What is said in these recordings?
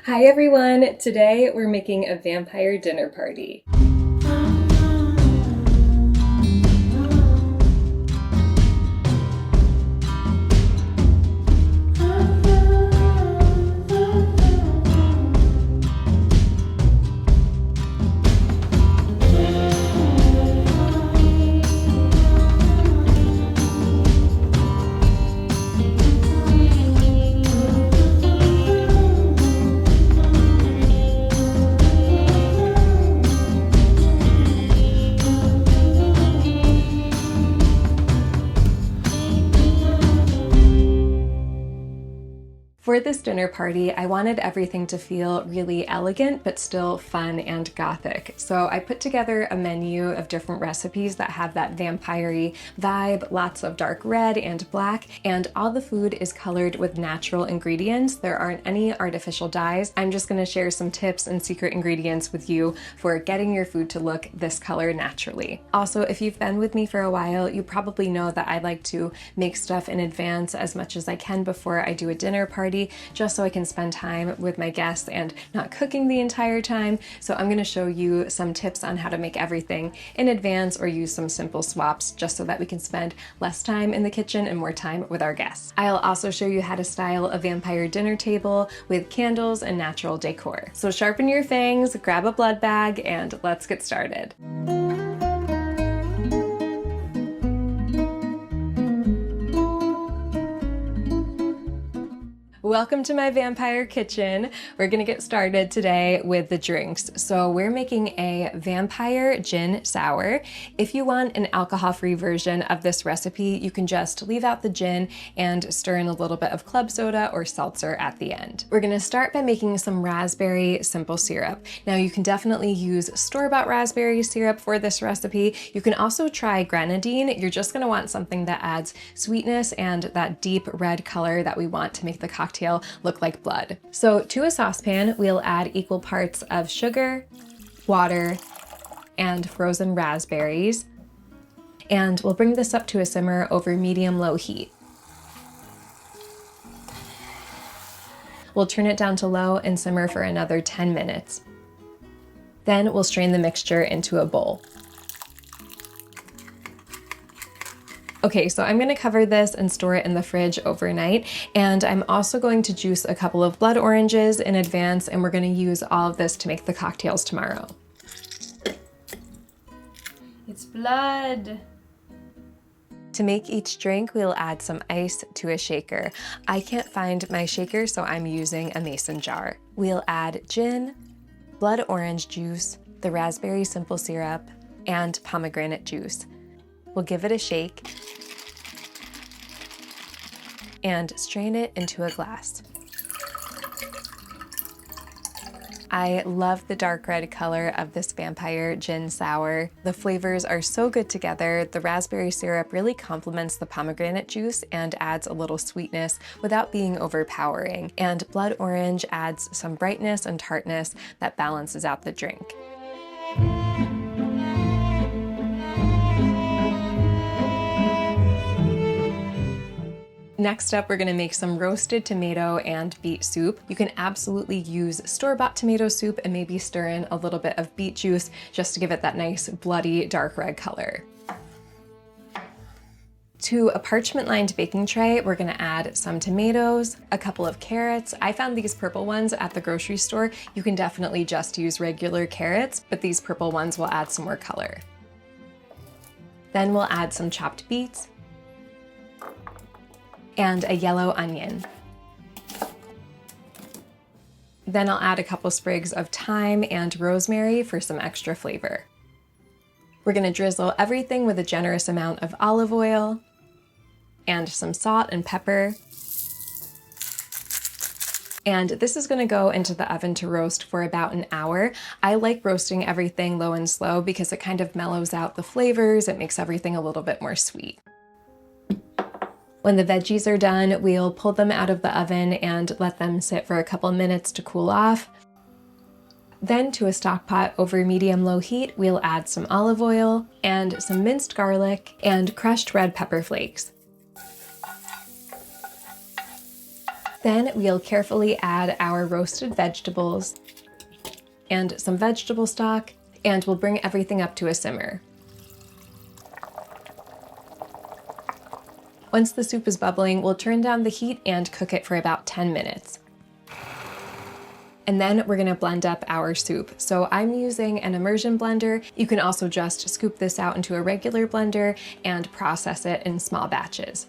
Hi everyone! Today we're making a vampire dinner party. For this dinner party, I wanted everything to feel really elegant, but still fun and gothic. So I put together a menu of different recipes that have that vampire-y vibe, lots of dark red and black, and all the food is colored with natural ingredients. There aren't any artificial dyes. I'm just gonna share some tips and secret ingredients with you for getting your food to look this color naturally. Also, if you've been with me for a while, you probably know that I like to make stuff in advance as much as I can before I do a dinner party, just so I can spend time with my guests and not cooking the entire time. So I'm going to show you some tips on how to make everything in advance or use some simple swaps just so that we can spend less time in the kitchen and more time with our guests. I'll also show you how to style a vampire dinner table with candles and natural decor. So sharpen your fangs, grab a blood bag, and let's get started. Welcome to my vampire kitchen. We're gonna get started today with the drinks. So we're making a vampire gin sour. If you want an alcohol-free version of this recipe, you can just leave out the gin and stir in a little bit of club soda or seltzer at the end. We're gonna start by making some raspberry simple syrup. Now you can definitely use store-bought raspberry syrup for this recipe. You can also try grenadine. You're just gonna want something that adds sweetness and that deep red color that we want to make the cocktail look like blood. So to a saucepan, we'll add equal parts of sugar, water, and frozen raspberries. And we'll bring this up to a simmer over medium-low heat. We'll turn it down to low and simmer for another 10 minutes. Then we'll strain the mixture into a bowl. Okay, so I'm gonna cover this and store it in the fridge overnight, and I'm also going to juice a couple of blood oranges in advance, and we're gonna use all of this to make the cocktails tomorrow. It's blood! To make each drink, we'll add some ice to a shaker. I can't find my shaker, so I'm using a mason jar. We'll add gin, blood orange juice, the raspberry simple syrup, and pomegranate juice. We'll give it a shake and strain it into a glass. I love the dark red color of this vampire gin sour. The flavors are so good together. The raspberry syrup really complements the pomegranate juice and adds a little sweetness without being overpowering. And blood orange adds some brightness and tartness that balances out the drink. Next up, we're gonna make some roasted tomato and beet soup. You can absolutely use store-bought tomato soup and maybe stir in a little bit of beet juice just to give it that nice bloody dark red color. To a parchment-lined baking tray, we're gonna add some tomatoes, a couple of carrots. I found these purple ones at the grocery store. You can definitely just use regular carrots, but these purple ones will add some more color. Then we'll add some chopped beets, and a yellow onion. Then I'll add a couple sprigs of thyme and rosemary for some extra flavor. We're gonna drizzle everything with a generous amount of olive oil and some salt and pepper. And this is gonna go into the oven to roast for about an hour. I like roasting everything low and slow because it kind of mellows out the flavors. It makes everything a little bit more sweet. When the veggies are done, we'll pull them out of the oven and let them sit for a couple minutes to cool off. Then to a stock pot over medium-low heat, we'll add some olive oil and some minced garlic and crushed red pepper flakes. Then we'll carefully add our roasted vegetables and some vegetable stock, and we'll bring everything up to a simmer. Once the soup is bubbling, we'll turn down the heat and cook it for about 10 minutes. And then we're gonna blend up our soup. So I'm using an immersion blender. You can also just scoop this out into a regular blender and process it in small batches.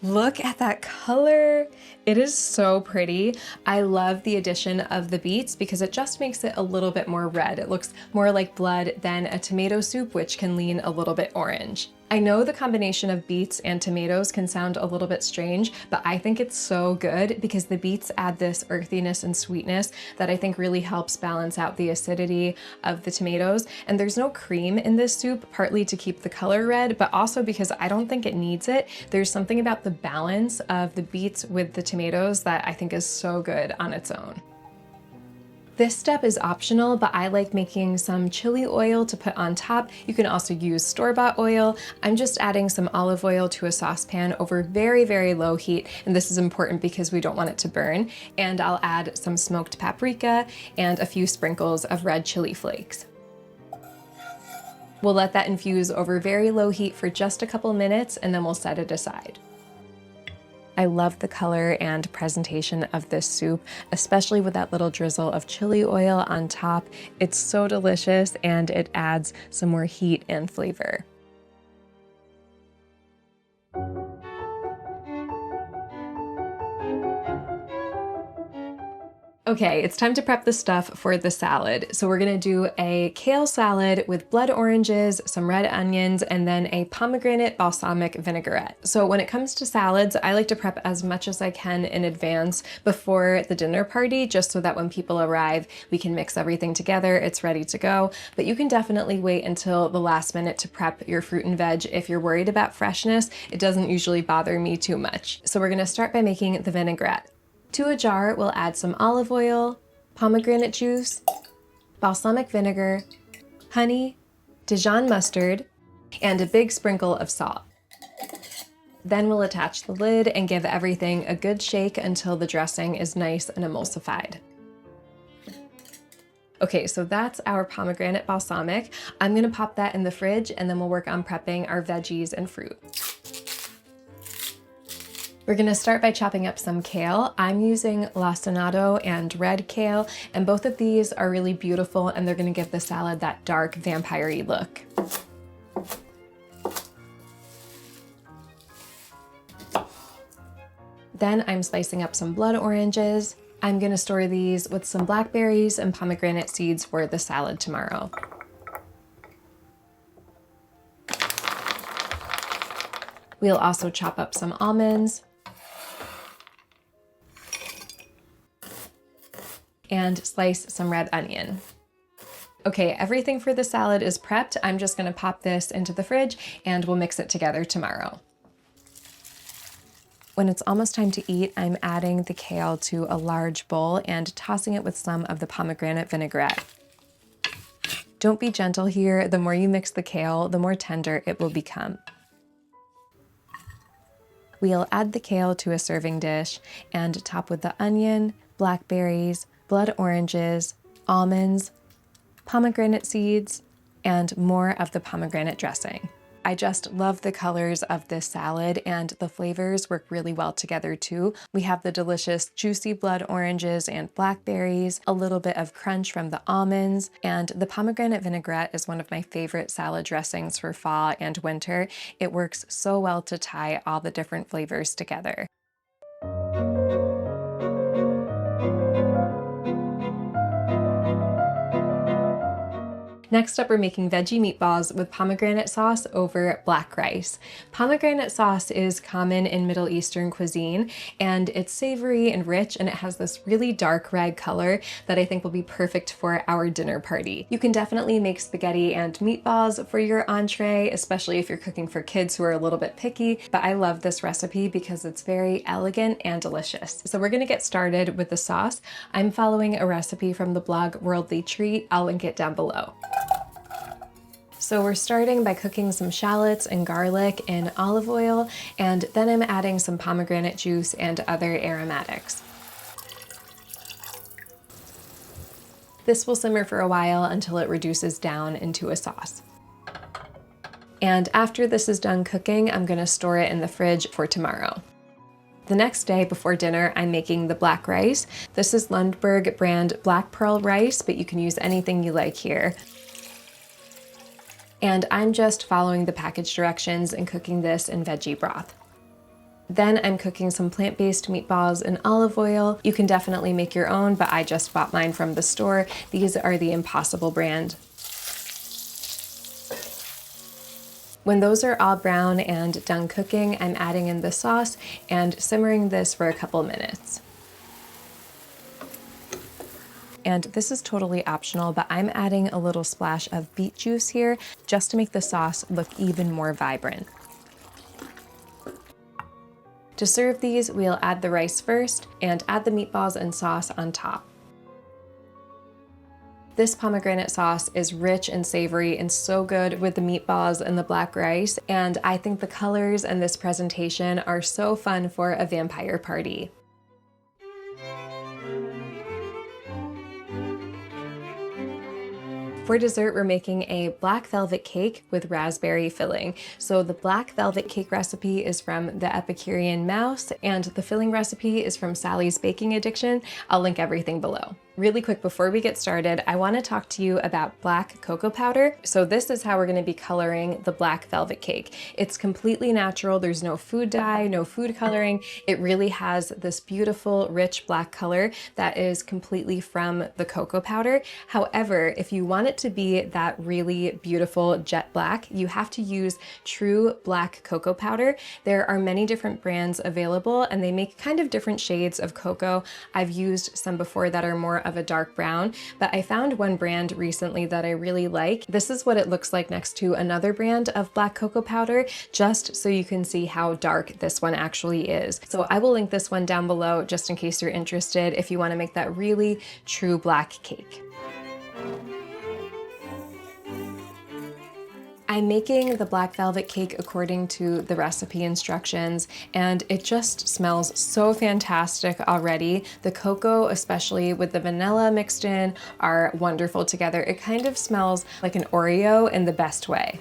Look at that color. It is so pretty. I love the addition of the beets because it just makes it a little bit more red. It looks more like blood than a tomato soup, which can lean a little bit orange. I know the combination of beets and tomatoes can sound a little bit strange, but I think it's so good because the beets add this earthiness and sweetness that I think really helps balance out the acidity of the tomatoes. And there's no cream in this soup, partly to keep the color red, but also because I don't think it needs it. There's something about the balance of the beets with the tomatoes that I think is so good on its own. This step is optional, but I like making some chili oil to put on top. You can also use store-bought oil. I'm just adding some olive oil to a saucepan over very, very low heat, and this is important because we don't want it to burn. And I'll add some smoked paprika and a few sprinkles of red chili flakes. We'll let that infuse over very low heat for just a couple minutes, and then we'll set it aside. I love the color and presentation of this soup, especially with that little drizzle of chili oil on top. It's so delicious and it adds some more heat and flavor. Okay, it's time to prep the stuff for the salad. So we're gonna do a kale salad with blood oranges, some red onions, and then a pomegranate balsamic vinaigrette. So when it comes to salads, I like to prep as much as I can in advance before the dinner party, just so that when people arrive, we can mix everything together, it's ready to go. But you can definitely wait until the last minute to prep your fruit and veg if you're worried about freshness. It doesn't usually bother me too much. So we're gonna start by making the vinaigrette. To a jar, we'll add some olive oil, pomegranate juice, balsamic vinegar, honey, Dijon mustard, and a big sprinkle of salt. Then we'll attach the lid and give everything a good shake until the dressing is nice and emulsified. Okay, so that's our pomegranate balsamic. I'm gonna pop that in the fridge and then we'll work on prepping our veggies and fruit. We're gonna start by chopping up some kale. I'm using lacinato and red kale, and both of these are really beautiful and they're gonna give the salad that dark vampire-y look. Then I'm slicing up some blood oranges. I'm gonna store these with some blackberries and pomegranate seeds for the salad tomorrow. We'll also chop up some almonds and slice some red onion. Okay, everything for the salad is prepped. I'm just gonna pop this into the fridge and we'll mix it together tomorrow. When it's almost time to eat, I'm adding the kale to a large bowl and tossing it with some of the pomegranate vinaigrette. Don't be gentle here. The more you mix the kale, the more tender it will become. We'll add the kale to a serving dish and top with the onion, blackberries, blood oranges, almonds, pomegranate seeds, and more of the pomegranate dressing. I just love the colors of this salad and the flavors work really well together too. We have the delicious juicy blood oranges and blackberries, a little bit of crunch from the almonds, and the pomegranate vinaigrette is one of my favorite salad dressings for fall and winter. It works so well to tie all the different flavors together. Next up, we're making veggie meatballs with pomegranate sauce over black rice. Pomegranate sauce is common in Middle Eastern cuisine, and it's savory and rich, and it has this really dark red color that I think will be perfect for our dinner party. You can definitely make spaghetti and meatballs for your entree, especially if you're cooking for kids who are a little bit picky, but I love this recipe because it's very elegant and delicious. So we're gonna get started with the sauce. I'm following a recipe from the blog Worldly Treat. I'll link it down below. So we're starting by cooking some shallots and garlic in olive oil, and then I'm adding some pomegranate juice and other aromatics. This will simmer for a while until it reduces down into a sauce. And after this is done cooking, I'm gonna store it in the fridge for tomorrow. The next day before dinner, I'm making the black rice. This is Lundberg brand black pearl rice, but you can use anything you like here. And I'm just following the package directions and cooking this in veggie broth. Then I'm cooking some plant-based meatballs in olive oil. You can definitely make your own, but I just bought mine from the store. These are the Impossible brand. When those are all brown and done cooking, I'm adding in the sauce and simmering this for a couple minutes. And this is totally optional, but I'm adding a little splash of beet juice here just to make the sauce look even more vibrant. To serve these, we'll add the rice first and add the meatballs and sauce on top. This pomegranate sauce is rich and savory and so good with the meatballs and the black rice, and I think the colors and this presentation are so fun for a vampire party. For dessert, we're making a black velvet cake with raspberry filling. So the black velvet cake recipe is from the Epicurean Mouse, and the filling recipe is from Sally's Baking Addiction. I'll link everything below. Really quick before we get started, I want to talk to you about black cocoa powder. So this is how we're going to be coloring the black velvet cake. It's completely natural. There's no food dye, no food coloring. It really has this beautiful, rich black color that is completely from the cocoa powder. However, if you want it to be that really beautiful jet black, you have to use true black cocoa powder. There are many different brands available and they make kind of different shades of cocoa. I've used some before that are more of a dark brown, but I found one brand recently that I really like. This is what it looks like next to another brand of black cocoa powder, just so you can see how dark this one actually is. So I will link this one down below just in case you're interested if you want to make that really true black cake. I'm making the black velvet cake according to the recipe instructions, and it just smells so fantastic already. The cocoa, especially with the vanilla mixed in, are wonderful together. It kind of smells like an Oreo in the best way.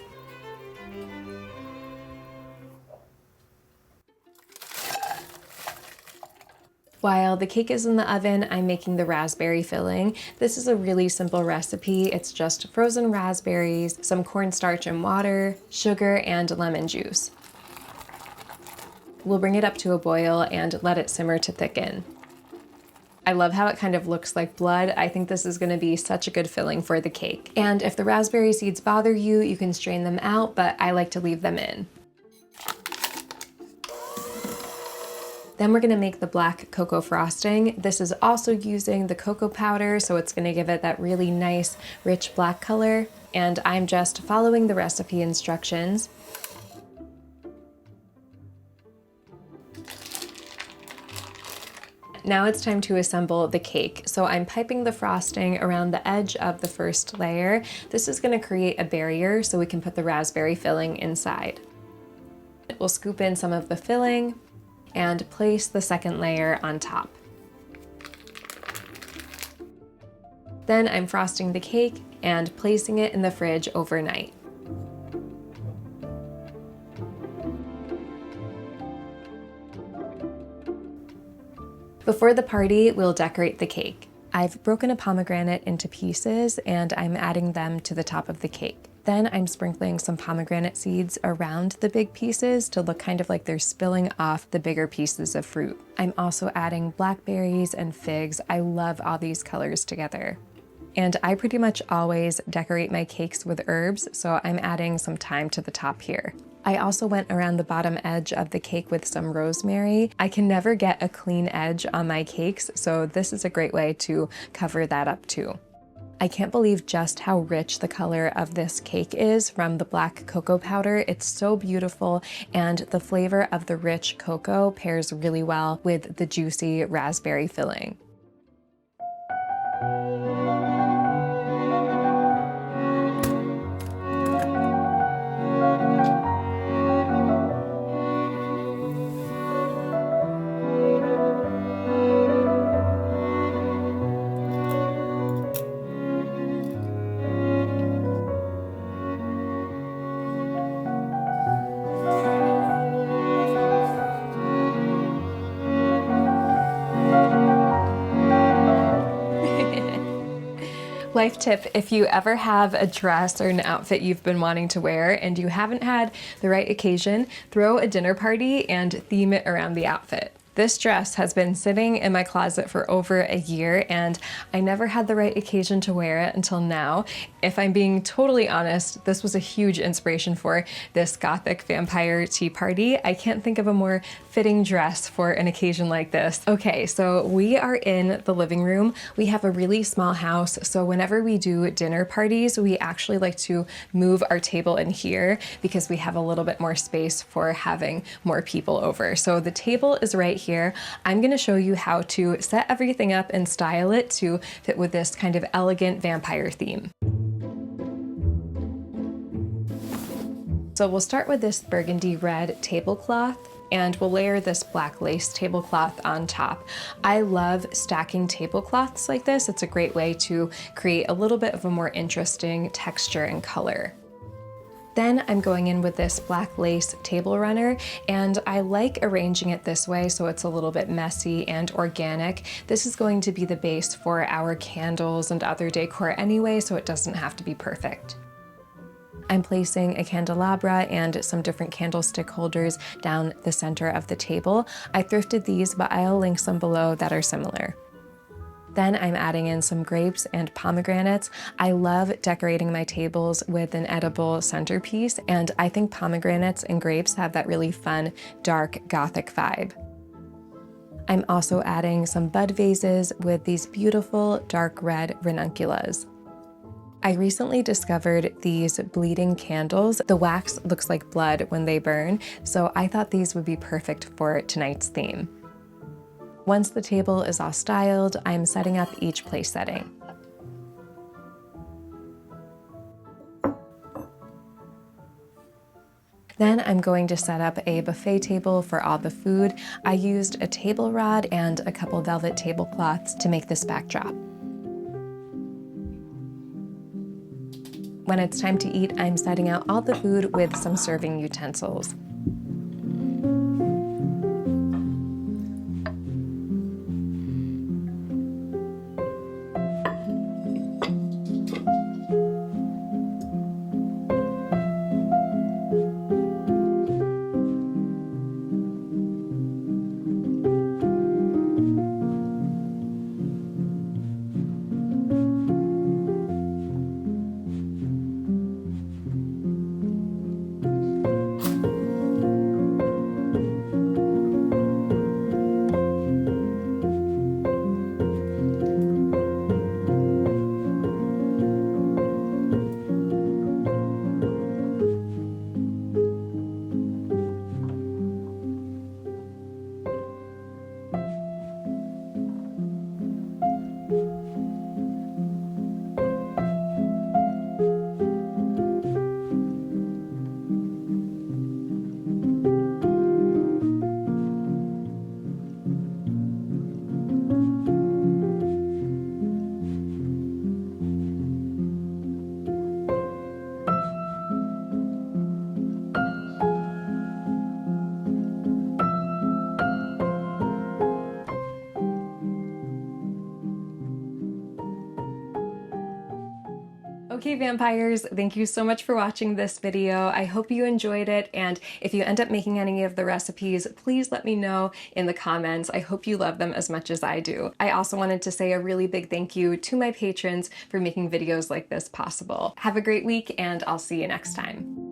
While the cake is in the oven, I'm making the raspberry filling. This is a really simple recipe. It's just frozen raspberries, some cornstarch and water, sugar, and lemon juice. We'll bring it up to a boil and let it simmer to thicken. I love how it kind of looks like blood. I think this is going to be such a good filling for the cake. And if the raspberry seeds bother you, you can strain them out, but I like to leave them in. Then we're gonna make the black cocoa frosting. This is also using the cocoa powder, so it's gonna give it that really nice, rich black color. And I'm just following the recipe instructions. Now it's time to assemble the cake. So I'm piping the frosting around the edge of the first layer. This is gonna create a barrier so we can put the raspberry filling inside. We'll scoop in some of the filling and place the second layer on top. Then I'm frosting the cake and placing it in the fridge overnight. Before the party, we'll decorate the cake. I've broken a pomegranate into pieces and I'm adding them to the top of the cake. Then I'm sprinkling some pomegranate seeds around the big pieces to look kind of like they're spilling off the bigger pieces of fruit. I'm also adding blackberries and figs. I love all these colors together. And I pretty much always decorate my cakes with herbs, so I'm adding some thyme to the top here. I also went around the bottom edge of the cake with some rosemary. I can never get a clean edge on my cakes, so this is a great way to cover that up too. I can't believe just how rich the color of this cake is from the black cocoa powder. It's so beautiful, and the flavor of the rich cocoa pairs really well with the juicy raspberry filling. Life tip, if you ever have a dress or an outfit you've been wanting to wear and you haven't had the right occasion, throw a dinner party and theme it around the outfit. This dress has been sitting in my closet for over a year and I never had the right occasion to wear it until now. If I'm being totally honest, this was a huge inspiration for this Gothic Vampire Tea Party. I can't think of a more fitting dress for an occasion like this. Okay, so we are in the living room. We have a really small house, so whenever we do dinner parties, we actually like to move our table in here because we have a little bit more space for having more people over. So the table is right here. I'm going to show you how to set everything up and style it to fit with this kind of elegant vampire theme. So we'll start with this burgundy red tablecloth and we'll layer this black lace tablecloth on top. I love stacking tablecloths like this. It's a great way to create a little bit of a more interesting texture and color. Then I'm going in with this black lace table runner, and I like arranging it this way so it's a little bit messy and organic. This is going to be the base for our candles and other decor anyway, so it doesn't have to be perfect. I'm placing a candelabra and some different candlestick holders down the center of the table. I thrifted these, but I'll link some below that are similar. Then I'm adding in some grapes and pomegranates. I love decorating my tables with an edible centerpiece, and I think pomegranates and grapes have that really fun, dark Gothic vibe. I'm also adding some bud vases with these beautiful dark red ranunculus. I recently discovered these bleeding candles. The wax looks like blood when they burn, so I thought these would be perfect for tonight's theme. Once the table is all styled, I'm setting up each place setting. Then I'm going to set up a buffet table for all the food. I used a table rod and a couple velvet tablecloths to make this backdrop. When it's time to eat, I'm setting out all the food with some serving utensils. Okay, vampires, thank you so much for watching this video. I hope you enjoyed it, and if you end up making any of the recipes, please let me know in the comments. I hope you love them as much as I do. I also wanted to say a really big thank you to my patrons for making videos like this possible. Have a great week, and I'll see you next time.